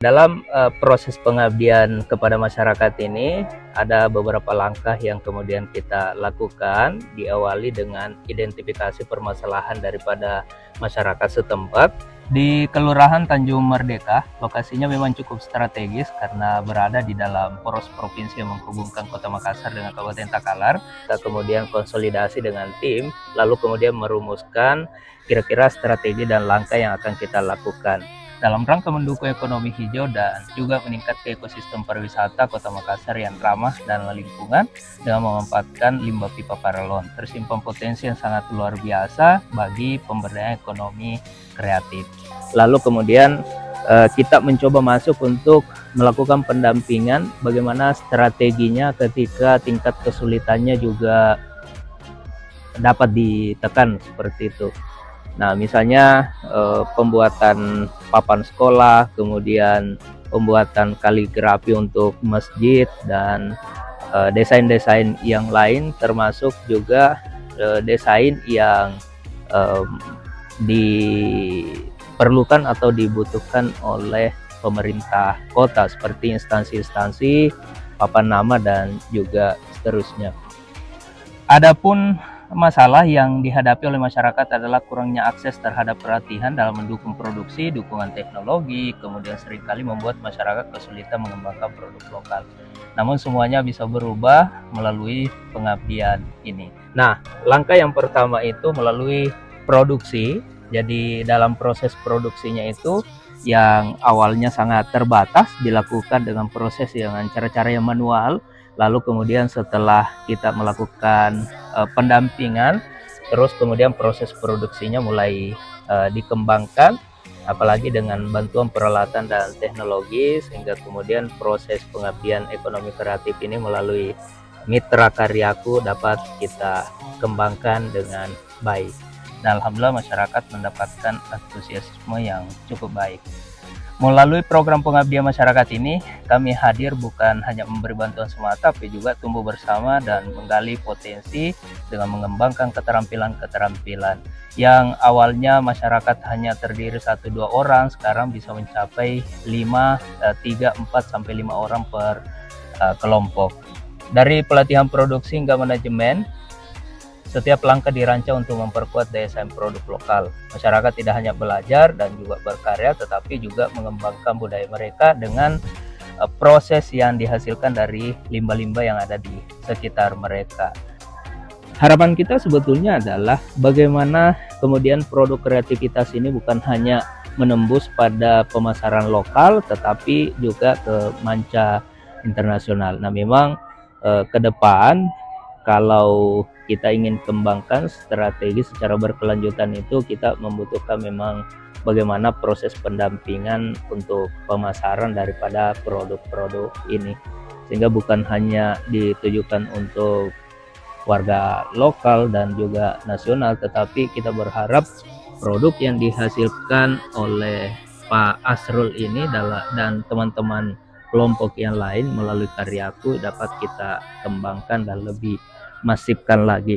Dalam proses pengabdian kepada masyarakat ini, ada beberapa langkah yang kemudian kita lakukan, diawali dengan identifikasi permasalahan daripada masyarakat setempat. Di Kelurahan Tanjung Merdeka, lokasinya memang cukup strategis karena berada di dalam poros provinsi yang menghubungkan Kota Makassar dengan Kabupaten Takalar. Kita kemudian konsolidasi dengan tim, lalu kemudian merumuskan kira-kira strategi dan langkah yang akan kita lakukan dalam rangka mendukung ekonomi hijau dan juga meningkatkan ekosistem pariwisata Kota Makassar yang ramah dan lingkungan dengan memanfaatkan limbah pipa paralon. Tersimpan potensi yang sangat luar biasa bagi pemberdayaan ekonomi kreatif. Lalu kemudian kita mencoba masuk untuk melakukan pendampingan bagaimana strateginya ketika tingkat kesulitannya juga dapat ditekan seperti itu. Nah, misalnya pembuatan papan sekolah, kemudian pembuatan kaligrafi untuk masjid, dan desain-desain yang lain, termasuk juga desain yang diperlukan atau dibutuhkan oleh pemerintah kota seperti instansi-instansi, papan nama, dan juga seterusnya. Adapun masalah yang dihadapi oleh masyarakat adalah kurangnya akses terhadap pelatihan dalam mendukung produksi, dukungan teknologi, kemudian seringkali membuat masyarakat kesulitan mengembangkan produk lokal. Namun semuanya bisa berubah melalui pengabdian ini. Nah, langkah yang pertama itu melalui produksi. Jadi dalam proses produksinya itu yang awalnya sangat terbatas dilakukan dengan proses dengan cara-cara yang manual. Lalu kemudian setelah kita melakukan pendampingan, terus kemudian proses produksinya mulai dikembangkan, apalagi dengan bantuan peralatan dan teknologi, sehingga kemudian proses pengabdian ekonomi kreatif ini melalui mitra karyaku dapat kita kembangkan dengan baik. Dan alhamdulillah masyarakat mendapatkan antusiasme yang cukup baik. Melalui program pengabdian masyarakat ini, kami hadir bukan hanya memberi bantuan semata, tapi juga tumbuh bersama dan menggali potensi dengan mengembangkan keterampilan-keterampilan yang awalnya masyarakat hanya terdiri 1-2 orang, sekarang bisa mencapai 3, 4 sampai 5 orang per kelompok. Dari pelatihan produksi hingga manajemen, setiap langkah dirancang untuk memperkuat daya saing produk lokal. Masyarakat tidak hanya belajar dan juga berkarya, tetapi juga mengembangkan budaya mereka dengan proses yang dihasilkan dari limbah-limbah yang ada di sekitar mereka. Harapan kita sebetulnya adalah bagaimana kemudian produk kreativitas ini bukan hanya menembus pada pemasaran lokal, tetapi juga ke manca internasional. Nah, memang ke depan kalau kita ingin kembangkan strategi secara berkelanjutan itu, kita membutuhkan memang bagaimana proses pendampingan untuk pemasaran daripada produk-produk ini, sehingga bukan hanya ditujukan untuk warga lokal dan juga nasional, tetapi kita berharap produk yang dihasilkan oleh Pak Asrul ini dan teman-teman kelompok yang lain melalui karyaku dapat kita kembangkan dan lebih masifkan lagi.